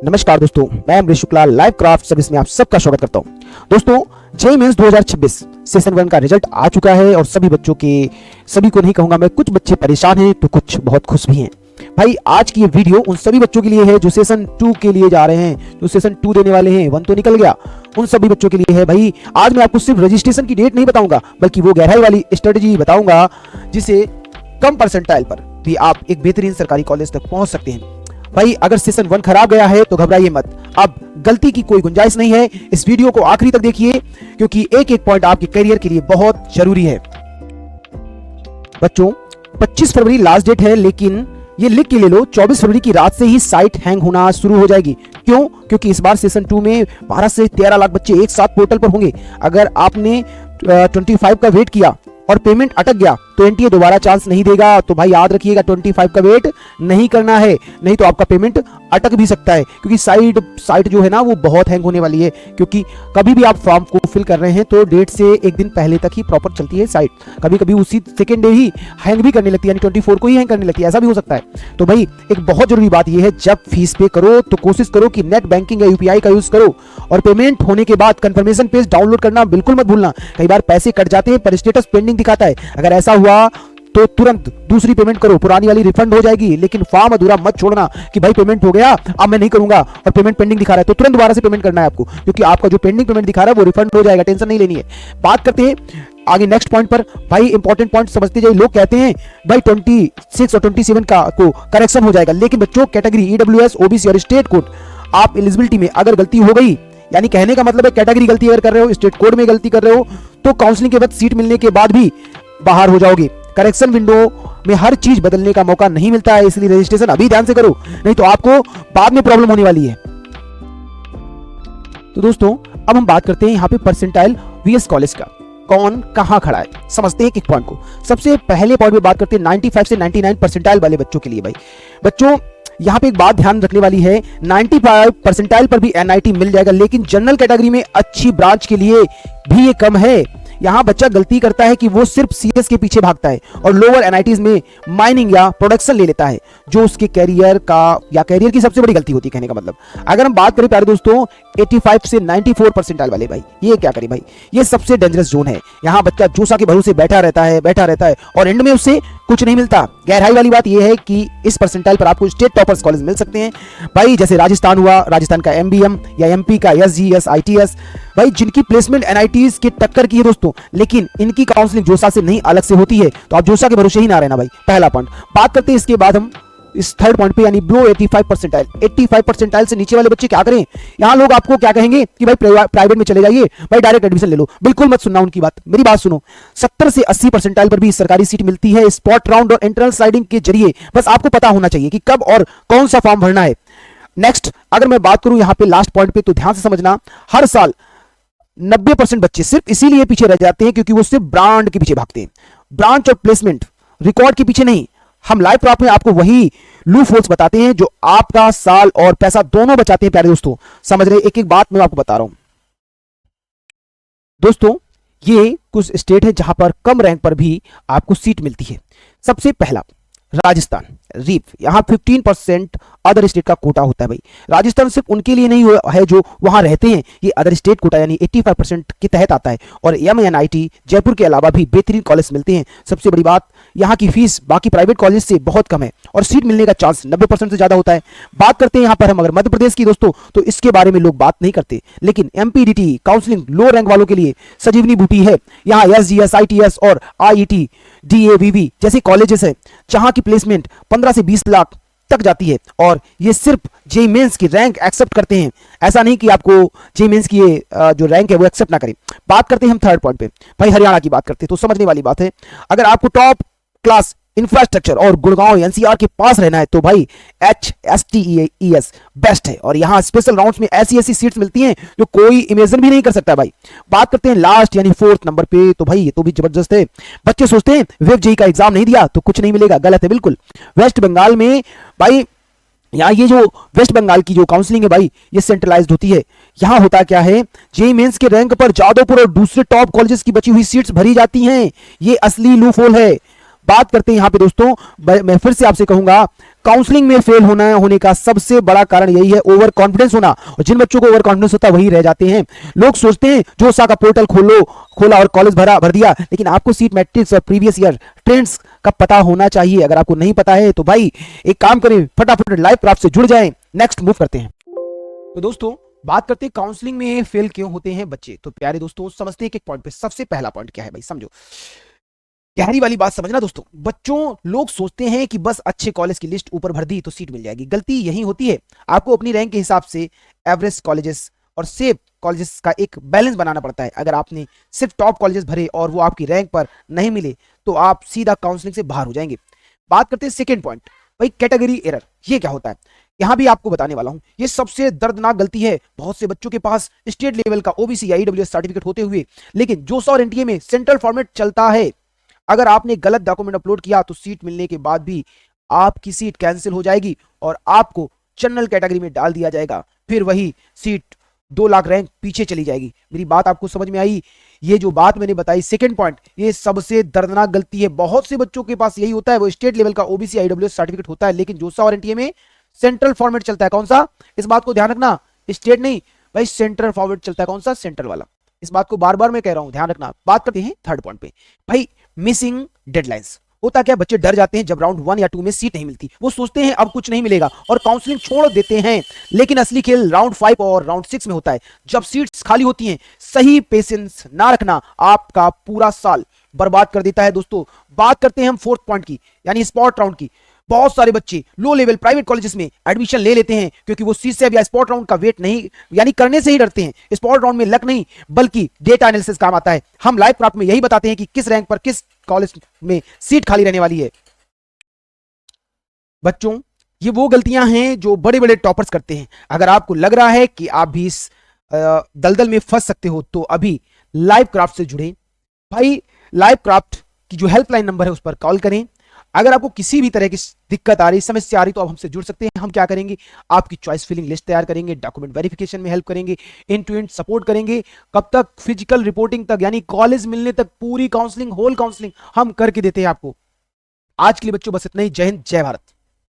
नमस्कार दोस्तों, मैं Amrish Shukla live craft service में आप सबका स्वागत करता हूं। दोस्तों, जेईई मेंस 2026 सेशन 1 का रिजल्ट आ चुका है और सभी को नहीं कहूंगा मैं, कुछ बच्चे परेशान हैं तो कुछ बहुत खुश भी हैं। भाई आज की ये वीडियो उन सभी बच्चों के लिए है जो सेशन 2 के लिए जा रहे हैं, जो सेशन 2 देने वाले हैं। 1 तो निकल गया, उन सभी बच्चों के लिए है। भाई आज मैं आपको सिर्फ रजिस्ट्रेशन की डेट नहीं बताऊंगा, बल्कि वो गहराई वाली स्ट्रेटजी बताऊंगा जिसे कम परसेंटाइल पर भी आप एक बेहतरीन सरकारी कॉलेज तक पहुंच सकते हैं। भाई अगर सेशन 1 खराब गया है तो घबराइए मत, अब गलती की कोई गुंजाइश नहीं है। इस वीडियो को आखिरी तक देखिए क्योंकि एक एक पॉइंट आपके करियर के लिए बहुत जरूरी है। बच्चों, 25 फरवरी लास्ट डेट है, लेकिन ये लिख के ले लो 24 फरवरी की रात से ही साइट हैंग होना शुरू हो जाएगी। क्यों? क्योंकि इस बार सेशन 2 में 12 से 13 लाख बच्चे एक साथ पोर्टल पर होंगे। अगर आपने 25 का वेट किया और पेमेंट अटक गया तो एनटीए दोबारा चांस नहीं देगा। तो भाई याद रखिएगा 25 का वेट नहीं करना है, नहीं तो आपका पेमेंट अटक भी सकता है, क्योंकि साइट जो है ना वो बहुत हैंग होने वाली है। क्योंकि कभी भी आप फॉर्म को फिल कर रहे हैं तो डेट से एक दिन पहले तक ही प्रॉपर चलती है साइट, कभी कभी उसी सेकेंड डे ही हैंग भी करने लगती है, यानी 24 को ही हैंग करने लगती है, ऐसा भी हो सकता है। तो भाई एक बहुत जरूरी बात यह है, जब फीस पे करो तो कोशिश करो कि नेट बैंकिंग या यूपीआई का यूज करो, और पेमेंट होने के बाद कंफर्मेशन पेज डाउनलोड करना बिल्कुल मत भूलना। कई बार पैसे कट जाते हैं पर स्टेटस पेंडिंग दिखाता है, अगर ऐसा हुआ तो तुरंत दूसरी पेमेंट करो, पुरानी वाली रिफंड हो जाएगी। लेकिन फॉर्म अधूरा मत छोड़ना कि भाई पेमेंट हो गया अब मैं नहीं करूंगा और पेमेंट पेंडिंग दिखा रहा है, तो तुरंत दोबारा से पेमेंट करना है आपको, क्योंकि आपका जो पेंडिंग पेमेंट दिखा रहा है वो रिफंड हो जाएगा, टेंशन नहीं लेनी है। बात करते हैं आगे नेक्स्ट पॉइंट पर। भाई इंपॉर्टेंट पॉइंट समझते जाइए। लोग कहते हैं भाई 26 और 27 का को करेक्शन हो जाएगा, लेकिन बच्चों कैटेगरी ईडब्ल्यूएस, ओबीसी और स्टेट कोड आप एलिजिबिलिटी में अगर गलती हो गई, यानी कहने का मतलब है कैटेगरी गलती अगर कर रहे हो, स्टेट कोड में गलती कर रहे हो, तो काउंसलिंग के वक्त सीट मिलने के बाद भी बाहर हो जाओगे। करेक्शन विंडो में हर चीज बदलने का मौका नहीं मिलता है, इसलिए रजिस्ट्रेशन अभी ध्यान से करो, नहीं तो आपको बाद में प्रॉब्लम होने वाली है। तो दोस्तों अब हम बात करते हैं यहाँ पे परसेंटाइल वीएस कॉलेज का, कौन कहां खड़ा है, समझते हैं एक पॉइंट को। सबसे पहले पॉइंट में बात करते हैं 95 से 99 परसेंटाइल वाले बच्चों के लिए। भाई बच्चों यहां पे एक बात ध्यान रखने वाली है, 95 परसेंटाइल पर भी एनआईटी मिल जाएगा, लेकिन जनरल कैटेगरी में अच्छी ब्रांच के लिए भी ये कम है। यहां बच्चा गलती करता है कि वो सिर्फ सीएस के पीछे भागता है और लोअर एनआईटीज में माइनिंग या प्रोडक्शन ले लेता है, जो उसके कैरियर की सबसे बड़ी गलती होती है। कहने का मतलब अगर हम बात करें प्यारे दोस्तों 85 से 94 परसेंटाइल वाले, भाई ये क्या करें भाई, ये सबसे डेंजरस जोन है। यहाँ बच्चा जोसा के भरोसे बैठा रहता है और एंड में उससे कुछ नहीं मिलता। गहराई वाली बात यह है कि इस परसेंटाइल पर आपको स्टेट टॉपर्स कॉलेज मिल सकते हैं भाई, जैसे राजस्थान हुआ, राजस्थान का एमबीएम या एमपी का एसजीएस, आईटीएस, भाई जिनकी प्लेसमेंट एनआईटीज के टक्कर की है दोस्तों, लेकिन इनकी काउंसलिंग जोसा से नहीं अलग से होती है, तो आप जोसा के भरोसे ही ना रहना भाई, पहला पॉइंट। बात करते हैं इसके बाद हम इस थर्ड पॉइंट पे, यानी बिलो 85 परसेंटाइल। 85 परसेंटाइल से नीचे वाले बच्चे क्या करें? यहां लोग आपको क्या कहेंगे कि भाई प्राइवेट में चले जाइए, भाई डायरेक्ट एडमिशन ले लो। बिल्कुल मत सुनना उनकी बात, मेरी बात सुनो। 70 से 80 परसेंटाइल पर भी सरकारी सीट मिलती है स्पॉट राउंड और इंटरनल स्लाइडिंग के जरिए। बस आपको पता होना चाहिए कि कब और कौन सा फॉर्म भरना है। नेक्स्ट अगर मैं बात करूं यहां पे लास्ट पॉइंट पे, तो ध्यान से समझना, हर साल 90% बच्चे सिर्फ इसीलिए पीछे रह जाते हैं क्योंकि वो सिर्फ ब्रांड के पीछे भागते हैं, ब्रांच और प्लेसमेंट रिकॉर्ड के पीछे नहीं। हम लाइव क्राफ्ट में आपको वही लूप होल्स बताते हैं जो आपका साल और पैसा दोनों बचाते हैं। प्यारे दोस्तों समझ रहे, एक एक बात मैं आपको बता रहा हूं। दोस्तों ये कुछ स्टेट है जहां पर कम रैंक पर भी आपको सीट मिलती है। सबसे पहला राजस्थान, रीफ, यहां 15% अदर स्टेट का कोटा होता है। भाई राजस्थान सिर्फ उनके लिए नहीं है जो वहां रहते हैं, ये अदर स्टेट कोटा यानी 85% के तहत आता है। और एमएनआईटी जयपुर के अलावा भी बेहतरीन कॉलेज मिलते हैं। सबसे बड़ी बात, यहाँ की फीस बाकी प्राइवेट कॉलेज से बहुत कम है और सीट मिलने का चांस 90% से ज्यादा होता है। बात करते हैं यहाँ पर हम अगर मध्य प्रदेश की दोस्तों, तो इसके बारे में लोग बात नहीं करते, लेकिन एमपीडीटी काउंसलिंग लो रैंक वालों के लिए संजीवनी बूटी है। यहाँ एसजीएस, आईटीएस और आईईटी, डीएवीवी जैसे कॉलेजेस हैं जहां की प्लेसमेंट 15 से 20 लाख तक जाती है, और ये सिर्फ जेईई मेंस की रैंक एक्सेप्ट करते हैं। ऐसा नहीं कि आपको जेईई मेंस की ये जो रैंक है वो एक्सेप्ट ना करें। बात करते हैं हम थर्ड पॉइंट पे, भाई हरियाणा की बात करते हैं तो समझने वाली बात है। अगर आपको टॉप क्लास इंफ्रास्ट्रक्चर और गुड़गांव एनसीआर के पास रहना है तो भाई HSTES बेस्ट है, और यहाँ स्पेशल राउंड्स में ऐसी सीट्स मिलती हैं जो कोई इमेजिन भी नहीं कर सकता। भाई बात करते हैं लास्ट यानी 4th नंबर पे, तो भाई ये तो भी जबरदस्त है। बच्चे सोचते हैं वेब जेईई का एग्जाम नहीं दिया तो कुछ नहीं मिलेगा, गलत है बिल्कुल। वेस्ट बंगाल में भाई, यहाँ ये जो वेस्ट बंगाल की जो काउंसलिंग है भाई, ये सेंट्रलाइज्ड होती है। यहाँ होता क्या है, जेईई मेंस के रैंक पर जादवपुर और दूसरे टॉप कॉलेजेस की बची हुई सीट्स भरी जाती हैं। ये असली लूप होल है। बात करते हैं यहाँ पे दोस्तों, मैं फिर से आपसे कहूंगा, काउंसलिंग में फेल होने का सबसे बड़ा कारण यही है, ओवर कॉन्फिडेंस होना। और जिन बच्चों को ओवर कॉन्फिडेंस होता है वही रह जाते हैं। लोग सोचते हैं जोसा का पोर्टल खोला और कॉलेज भर दिया, लेकिन आपको सीट मैट्रिक्स और प्रीवियस ईयर ट्रेंड्स का पता होना चाहिए। अगर आपको नहीं पता है तो भाई एक काम करें, फटाफट लाइव क्राफ्ट से जुड़ जाएं। नेक्स्ट मूव करते हैं। तो दोस्तों बात करते हैं काउंसलिंग में फेल क्यों होते हैं बच्चे। तो प्यारे दोस्तों समझते हैं एक पॉइंट पे। सबसे पहला पॉइंट क्या है भाई, समझो, गहरी वाली बात समझना दोस्तों। लोग सोचते हैं कि बस अच्छे कॉलेज की लिस्ट ऊपर भर दी तो सीट मिल जाएगी। गलती यही होती है। आपको अपनी रैंक के हिसाब से एवरेज कॉलेजेस और सेफ कॉलेजेस का एक बैलेंस बनाना पड़ता है। अगर आपने सिर्फ टॉप कॉलेजेस भरे और वो आपकी रैंक पर नहीं मिले तो आप सीधा काउंसलिंग से बाहर हो जाएंगे। बात करते हैं सेकेंड पॉइंट भाई, कैटेगरी एरर। ये क्या होता है यहां भी आपको बताने वाला हूं। ये सबसे दर्दनाक गलती है। बहुत से बच्चों के पास स्टेट लेवल का ओबीसी या ईडब्ल्यूएस सर्टिफिकेट होते हुए लेकिन जोसा और एनटीए में सेंट्रल फॉर्मेट चलता है। अगर आपने गलत डॉक्यूमेंट अपलोड किया तो सीट मिलने के बाद भी आपकी सीट कैंसिल हो जाएगी और आपको जनरल कैटेगरी में डाल दिया जाएगा। फिर वही सीट 2 लाख रैंक पीछे चली जाएगी। मेरी बात आपको समझ में आई? ये जो बात मैंने बताई सेकंड पॉइंट, ये सबसे दर्दनाक गलती है। बहुत से बच्चों के पास यही होता है, वो स्टेट लेवल का ओबीसी ईडब्ल्यूएस सर्टिफिकेट होता है लेकिन जोसा और एनटीए में सेंट्रल फॉर्मेट चलता है। कौन सा? इस बात को ध्यान रखना, स्टेट नहीं भाई, सेंट्रल फॉर्मेट चलता है। कौन सा? सेंट्रल वाला। इस बात को बार बार मैं कह रहा हूं, ध्यान रखना। बात करते हैं थर्ड पॉइंट पे भाई, मिसिंग डेडलाइंस। होता क्या, बच्चे डर जाते हैं जब राउंड 1 या 2 में सीट नहीं मिलती। वो सोचते हैं अब कुछ नहीं मिलेगा और काउंसलिंग छोड़ देते हैं। लेकिन असली खेल राउंड 5 और राउंड 6 में होता है, जब सीट्स खाली होती हैं। सही पेशेंस ना रखना आपका पूरा साल बर्बाद कर देता है दोस्तों। बात करते हैं हम फोर्थ पॉइंट की, यानी स्पॉट राउंड की। बहुत सारे बच्चे लो लेवल प्राइवेट कॉलेजेस में एडमिशन ले लेते हैं क्योंकि वो सीट या स्पॉट राउंड का वेट नहीं, यानी करने से ही डरते हैं। स्पॉट राउंड में लक नहीं बल्कि डेटा एनालिसिस काम आता है। हम लाइव क्राफ्ट में यही बताते हैं कि किस रैंक पर किस कॉलेज में सीट खाली रहने वाली है। बच्चों ये वो गलतियां हैं जो बड़े बड़े टॉपर्स करते हैं। अगर आपको लग रहा है कि आप भी इस दलदल में फंस सकते हो तो अभी लाइव क्राफ्ट से जुड़े भाई। लाइव क्राफ्ट की जो हेल्पलाइन नंबर है उस पर कॉल करें। अगर आपको किसी भी तरह की दिक्कत आ रही, समस्या आ रही तो आप हमसे जुड़ सकते हैं। हम क्या करेंगे, आपकी चॉइस फिलिंग लिस्ट तैयार करेंगे, डॉक्यूमेंट वेरिफिकेशन में हेल्प करेंगे, एंड टू एंड सपोर्ट करेंगे। कब तक? फिजिकल रिपोर्टिंग तक, यानी कॉलेज मिलने तक पूरी काउंसलिंग, होल काउंसलिंग हम करके देते हैं आपको। आज के लिए बच्चों बस इतना ही। जय हिंद, जय भारत।